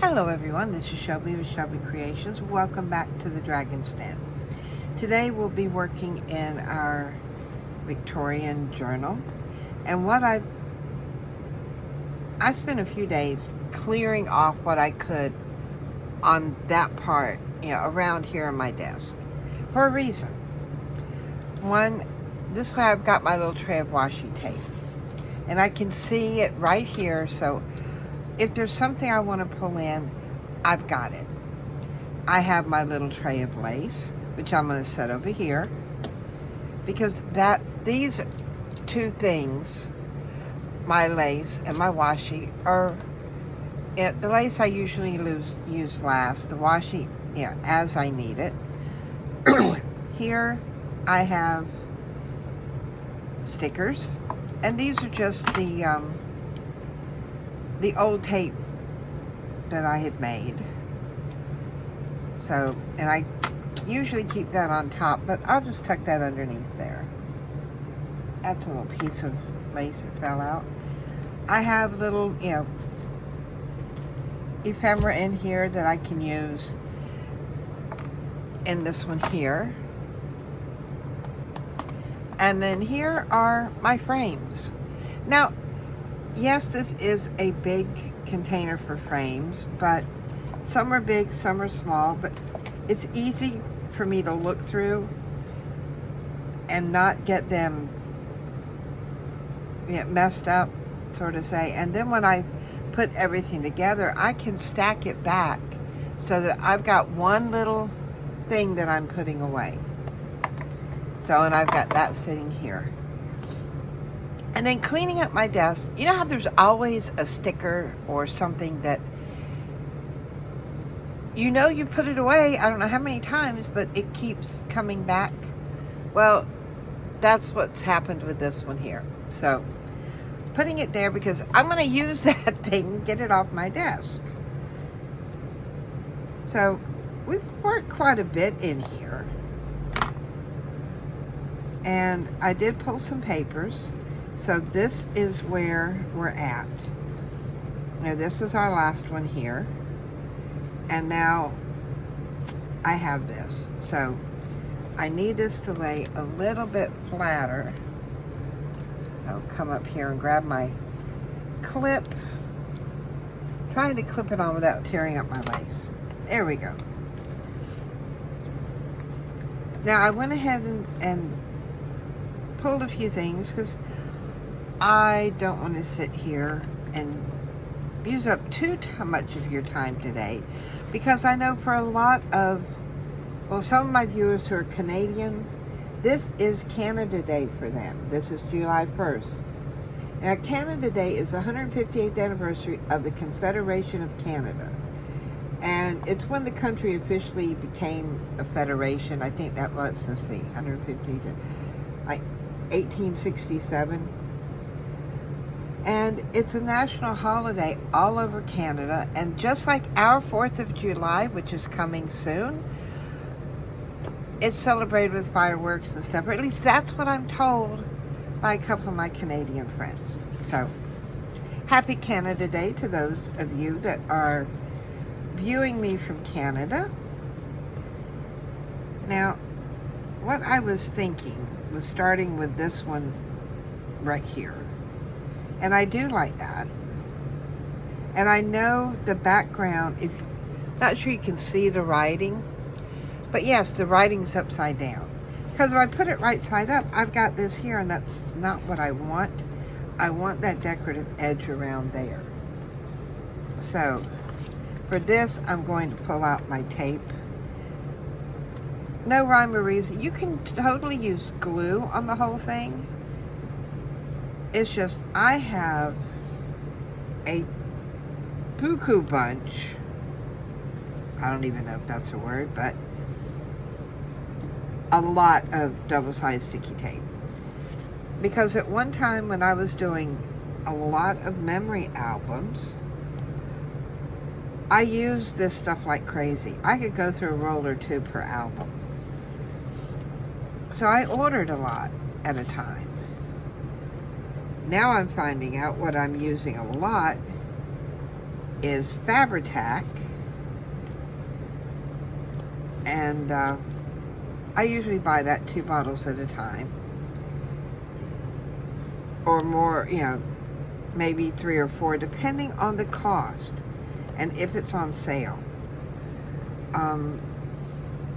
Hello everyone, this is Shelby with Shelby Creations. Welcome back to the Dragon's Den. Today we'll be working in our Victorian journal. And I spent a few days clearing off what I could on that part, around here on my desk. For a reason. One, this way I've got my little tray of washi tape. And I can see it right here, so if there's something I want to pull in, I've got it. I have my little tray of lace, which I'm going to set over here, because these two things, my lace and my washi, are the lace I usually use last, the washi, as I need it. Here I have stickers, and these are just the old tape that I had made. So, and I usually keep that on top, but I'll just tuck that underneath there. That's a little piece of lace that fell out. I have little, ephemera in here that I can use in this one here. And then here are my frames. Now, yes, this is a big container for frames, but some are big, some are small, but it's easy for me to look through and not get them messed up, sort of say. And then when I put everything together, I can stack it back so that I've got one little thing that I'm putting away. So, and I've got that sitting here. And then cleaning up my desk, you know how there's always a sticker or something that you put it away, I don't know how many times, but it keeps coming back? Well, that's what's happened with this one here. So, putting it there because I'm going to use that thing and get it off my desk. So, we've worked quite a bit in here. And I did pull some papers. So this is where we're at. Now this was our last one here. And now I have this. So I need this to lay a little bit flatter. I'll come up here and grab my clip. Trying to clip it on without tearing up my lace. There we go. Now I went ahead and pulled a few things because I don't want to sit here and use up too much of your time today, because I know for a lot of, some of my viewers who are Canadian, this is Canada Day for them. This is July 1st. Now, Canada Day is the 158th anniversary of the Confederation of Canada. And it's when the country officially became a federation. I think that was, let's see, 150, like 1867. And it's a national holiday all over Canada. And just like our 4th of July, which is coming soon, it's celebrated with fireworks and stuff. Or at least that's what I'm told by a couple of my Canadian friends. So, happy Canada Day to those of you that are viewing me from Canada. Now, what I was thinking was starting with this one right here. And I do like that. And I know the background, not sure you can see the writing, but yes, the writing's upside down. Because if I put it right side up, I've got this here, and that's not what I want. I want that decorative edge around there. So, for this, I'm going to pull out my tape. No rhyme or reason. You can totally use glue on the whole thing. It's just, I have a buku bunch. I don't even know if that's a word, but a lot of double-sided sticky tape. Because at one time when I was doing a lot of memory albums, I used this stuff like crazy. I could go through a roll or two per album. So I ordered a lot at a time. Now I'm finding out what I'm using a lot is Fabri-Tac, and I usually buy that 2 bottles at a time, or more, you know, maybe 3 or 4, depending on the cost and if it's on sale.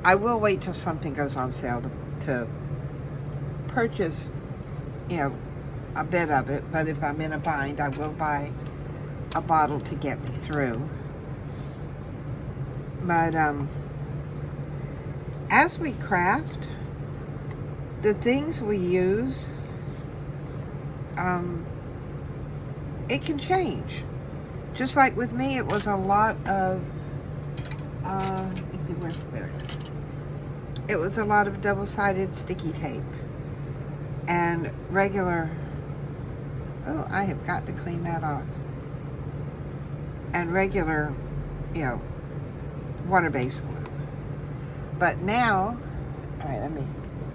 I will wait till something goes on sale to purchase, you know, a bit of it, but if I'm in a bind, I will buy a bottle to get me through. But as we craft, the things we use, it can change. Just like with me, it was a lot of, let's see, where's the bear? It was a lot of double-sided sticky tape and regular, oh, I have got to clean that off, and regular, you know, water-based glue. But now, all right, let me,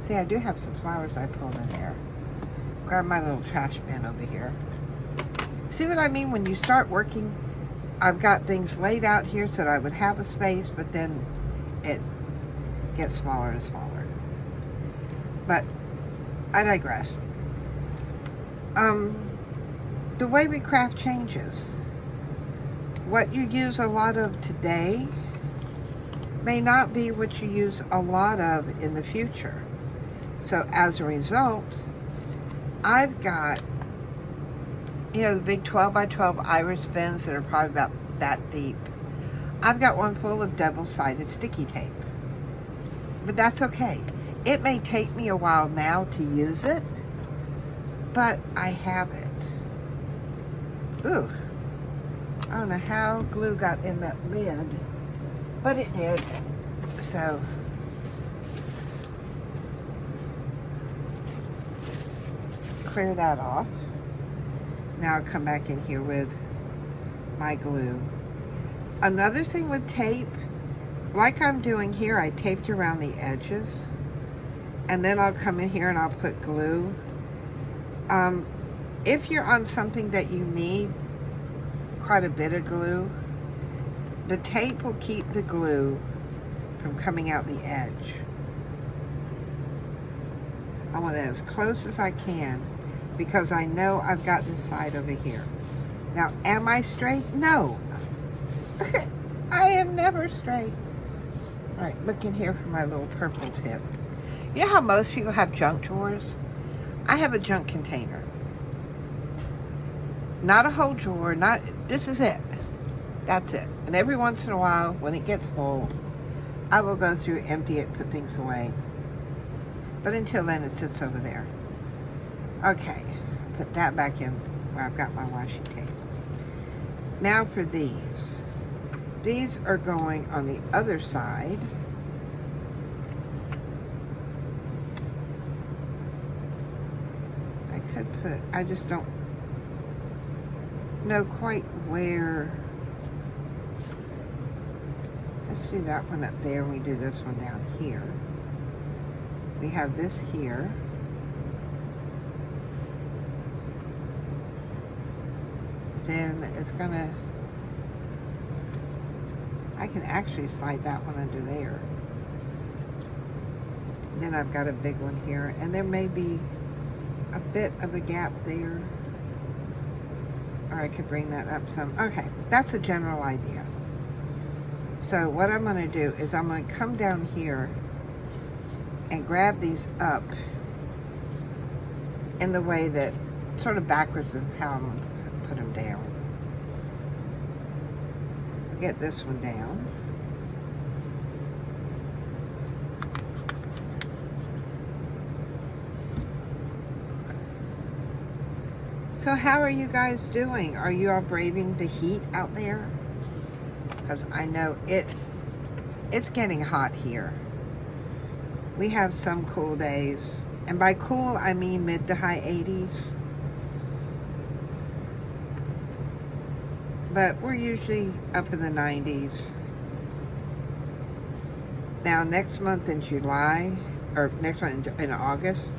see, I do have some flowers I pulled in there. Grab my little trash bin over here. See what I mean? When you start working, I've got things laid out here so that I would have a space, but then it gets smaller and smaller. But I digress. The way we craft changes. What you use a lot of today may not be what you use a lot of in the future. So as a result, I've got, you know, the big 12 by 12 iris bins that are probably about that deep. I've got one full of double-sided sticky tape. But that's okay. It may take me a while now to use it, but I have it. Ooh, I don't know how glue got in that lid, but it did. So, clear that off. Now I'll come back in here with my glue. Another thing with tape, like I'm doing here, I taped around the edges, and then I'll come in here and I'll put glue. If you're on something that you need quite a bit of glue, the tape will keep the glue from coming out the edge. I want it as close as I can because I know I've got this side over here. Now, am I straight? No. I am never straight. All right, look in here for my little purple tip. You know how most people have junk drawers? I have a junk container. Not a whole drawer, not, this is it. That's it. And every once in a while, when it gets full, I will go through, empty it, put things away. But until then, it sits over there. Okay, put that back in where I've got my washi tape. Now for these. These are going on the other side. I could put, I just don't know quite where. Let's do that one up there and we do this one down here. We have this here. Then it's gonna, I can actually slide that one under there. Then I've got a big one here, and there may be a bit of a gap there. Or I could bring that up some. Okay, that's a general idea. So what I'm gonna do is I'm gonna come down here and grab these up in the way that, sort of backwards of how I'm gonna put them down. Get this one down. So how are you guys doing? Are you all braving the heat out there? Because I know it's getting hot here. We have some cool days. And by cool, I mean mid to high 80s. But we're usually up in the 90s. Now next month in July, or next month in August,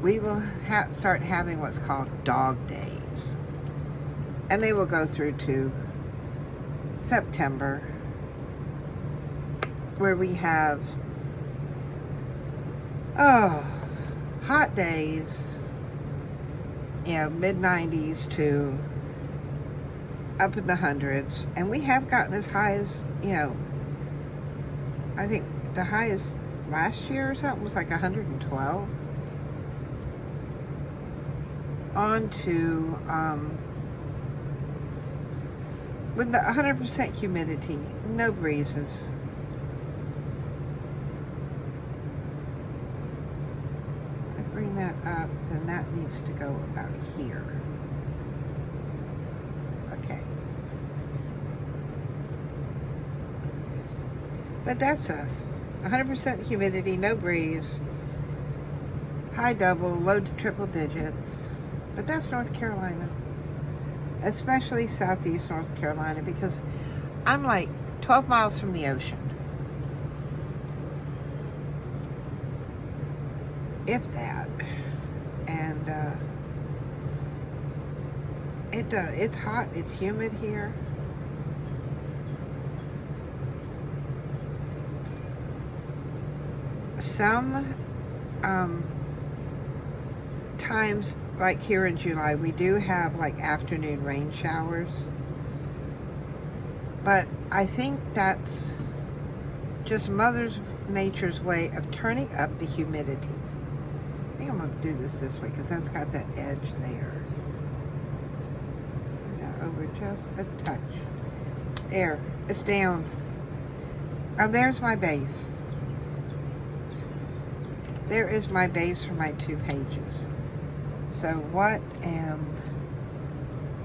we will start having what's called dog days. And they will go through to September, where we have, hot days, mid-90s to up in the hundreds. And we have gotten as high as, I think the highest last year or something was like 112. On to, with the 100% humidity, no breezes. I bring that up, then that needs to go about here. Okay. But that's us. 100% humidity, no breeze, high double, low to triple digits. But that's North Carolina, especially southeast North Carolina, because I'm like 12 miles from the ocean. If that. And it's hot, it's humid here. Some times, like here in July, we do have like afternoon rain showers. But I think that's just Mother Nature's way of turning up the humidity. I think I'm going to do this way because that's got that edge there. Yeah, over just a touch. There, it's down. Oh, there's my base. There is my base for my 2 pages. So what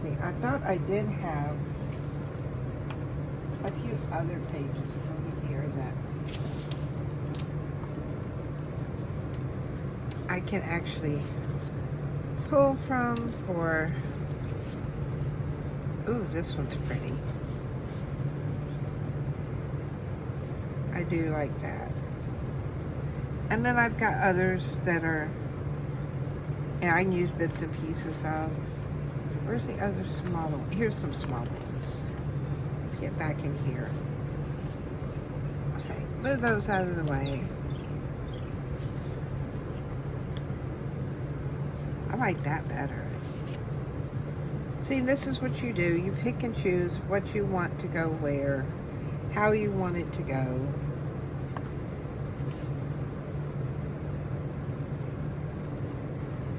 see, I thought I did have a few other pages over here that I can actually pull from for, ooh, this one's pretty. I do like that. And then I've got others that are, I can use bits and pieces of. Where's the other smaller one? Here's some small ones. Let's get back in here. Okay, move those out of the way. I like that better. See, this is what you do. You pick and choose what you want to go where, how you want it to go.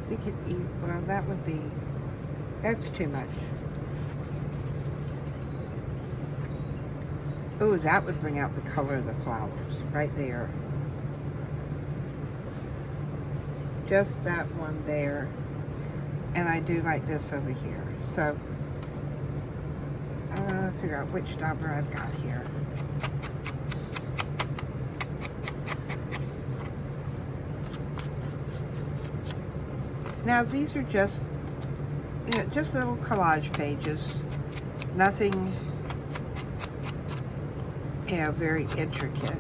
We could eat, well, that would be, that's too much. Oh, that would bring out the color of the flowers right there. Just that one there. And I do like this over here. So, figure out which dauber I've got here. Now these are just, just little collage pages. Nothing, very intricate.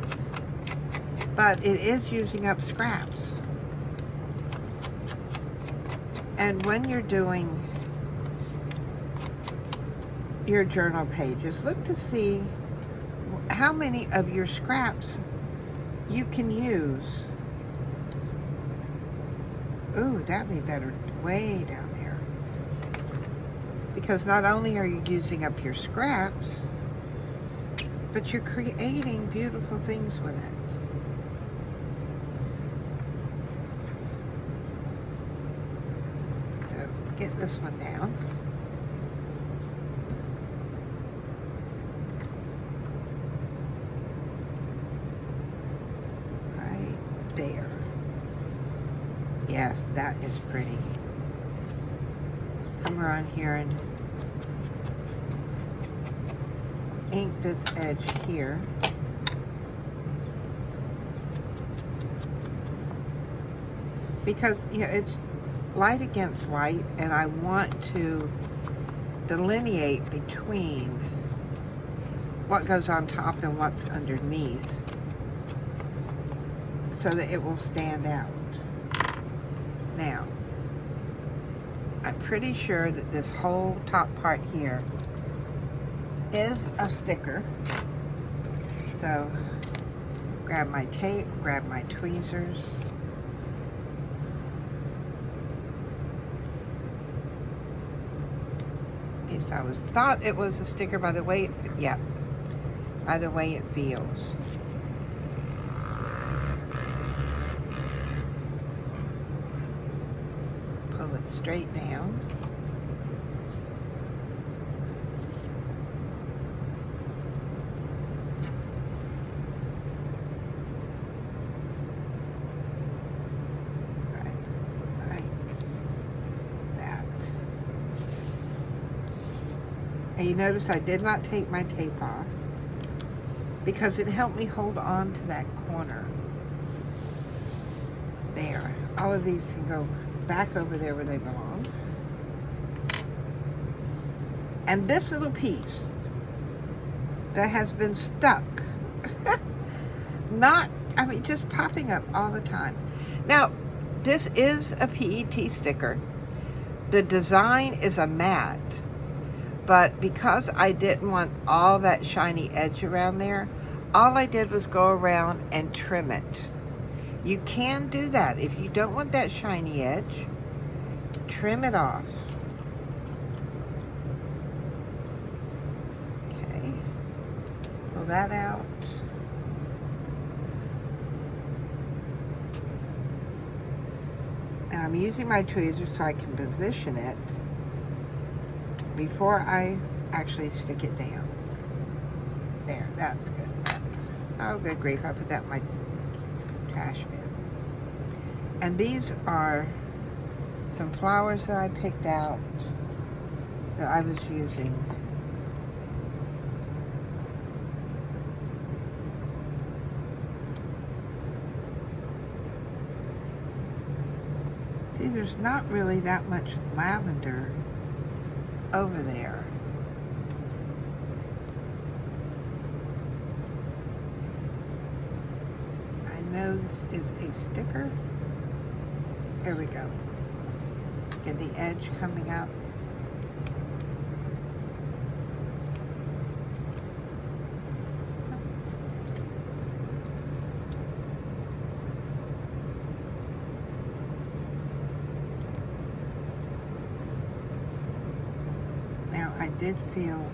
But it is using up scraps. And when you're doing your journal pages, look to see how many of your scraps you can use. Ooh, that'd be better way down there. Because not only are you using up your scraps, but you're creating beautiful things with it. So, get this one down. Right there. Yes, that is pretty. Come around here and ink this edge here. Because, it's light against light, and I want to delineate between what goes on top and what's underneath so that it will stand out. Now, I'm pretty sure that this whole top part here is a sticker. So grab my tape, grab my tweezers. At least I thought it was a sticker by the way by the way it feels. Pull it straight down. And you notice I did not take my tape off because it helped me hold on to that corner. There. All of these can go back over there where they belong. And this little piece that has been stuck, just popping up all the time. Now, this is a PET sticker. The design is a matte. But because I didn't want all that shiny edge around there, all I did was go around and trim it. You can do that. If you don't want that shiny edge, trim it off. Okay. Pull that out. And I'm using my tweezers so I can position it before I actually stick it down. There, that's good. Oh, good grief, I put that in my trash bin. And these are some flowers that I picked out that I was using. See, there's not really that much lavender over there. I know this is a sticker. There we go. Get the edge coming up. Now, I did feel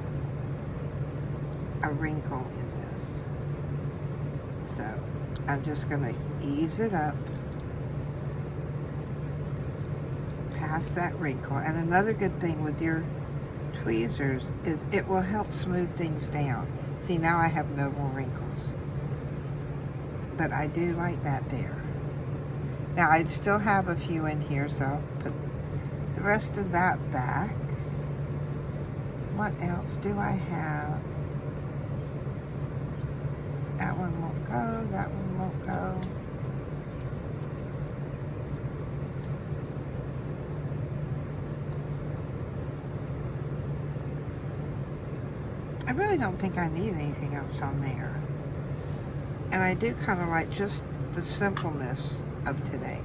a wrinkle in this. So, I'm just going to ease it up past that wrinkle. And another good thing with your tweezers is it will help smooth things down. See, now I have no more wrinkles. But I do like that there. Now, I still have a few in here, so I'll put the rest of that back. What else do I have? That one won't go, that one won't go. I really don't think I need anything else on there. And I do kind of like just the simpleness of today.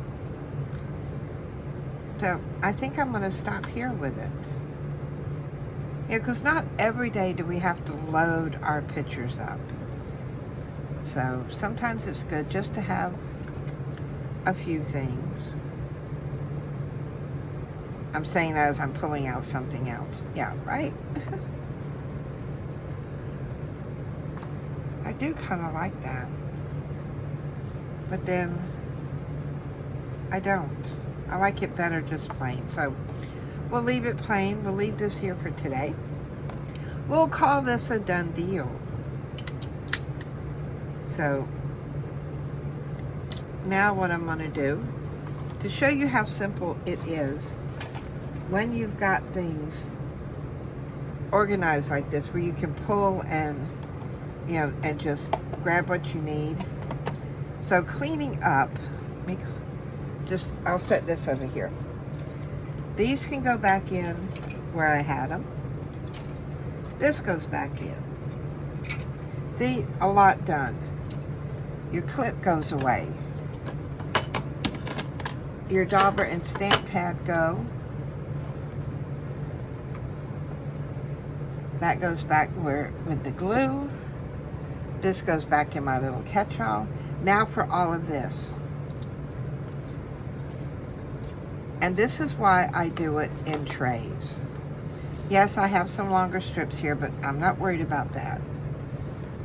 So I think I'm going to stop here with it. Yeah, because not every day do we have to load our pictures up. So sometimes it's good just to have a few things. I'm saying that as I'm pulling out something else. Yeah, right? I do kind of like that. But then I don't. I like it better just plain. So we'll leave it plain. We'll leave this here for today. We'll call this a done deal. So now what I'm going to do, to show you how simple it is, when you've got things organized like this, where you can pull and, you know, and just grab what you need. So cleaning up, I'll set this over here. These can go back in where I had them. This goes back in. See, a lot done. Your clip goes away. Your dauber and stamp pad go. That goes back where with the glue. This goes back in my little catch-all. Now for all of this. And this is why I do it in trays. Yes, I have some longer strips here, but I'm not worried about that.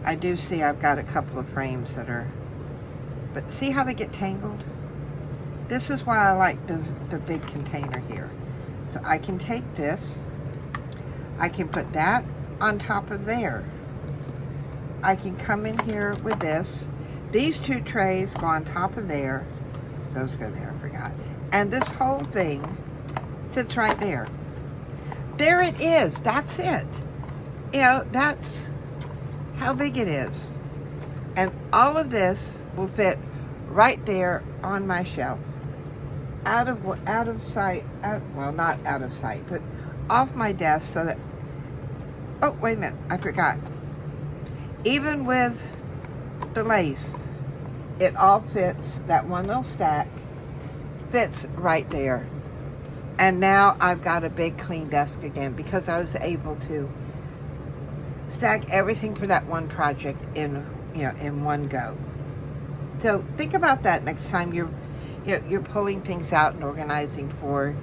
I do see I've got a couple of frames that are, but see how they get tangled? This is why I like the big container here. So I can take this, I can put that on top of there. I can come in here with this. These two trays go on top of there. Those go there, I forgot. And this whole thing sits right there. There it is, that's it. You know, that's how big it is. And all of this will fit right there on my shelf. Out of sight, well, not out of sight, but off my desk so that, oh, wait a minute, I forgot. Even with the lace, it all fits, that one little stack fits right there. And now I've got a big clean desk again because I was able to stack everything for that one project in, you know, in one go. So think about that next time you're pulling things out and organizing for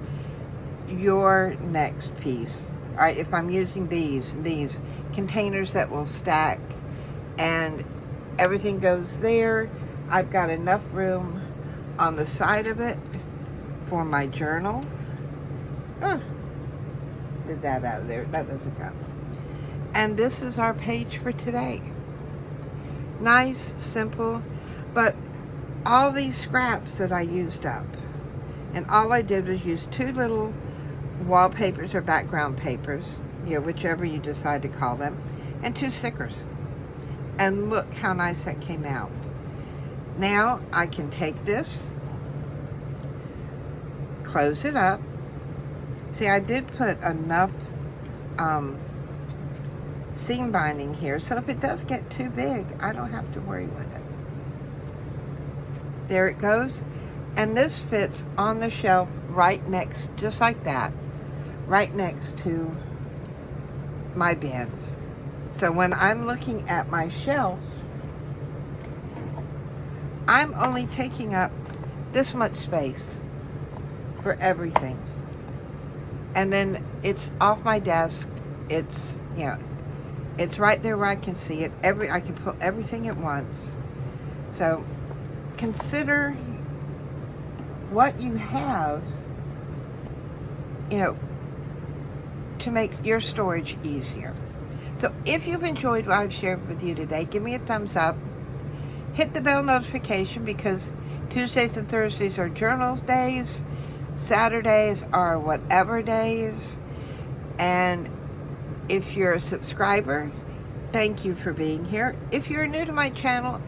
your next piece. All right, if I'm using these containers that will stack and everything goes there, I've got enough room on the side of it for my journal. Get that out of there, that doesn't go. And this is our page for today. Nice, simple, but all these scraps that I used up, and all I did was use two little wallpapers or background papers, you know, whichever you decide to call them, and two stickers. And look how nice that came out. Now I can take this, close it up. See, I did put enough seam binding here, so if it does get too big, I don't have to worry with it. There it goes. And this fits on the shelf right next, just like that, right next to my bins. So when I'm looking at my shelf, I'm only taking up this much space for everything. And then it's off my desk. It's, you know, it's right there where I can see it. I can put everything at once. So consider what you have, you know, to make your storage easier. So if you've enjoyed what I've shared with you today, give me a thumbs up. Hit the bell notification because Tuesdays and Thursdays are journals days. Saturdays are whatever days. And if you're a subscriber, thank you for being here. If you're new to my channel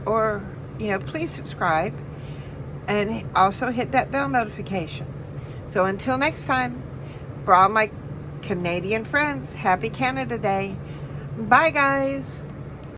or please subscribe and also hit that bell notification. So until next time, for all my Canadian friends, happy Canada Day. Bye guys.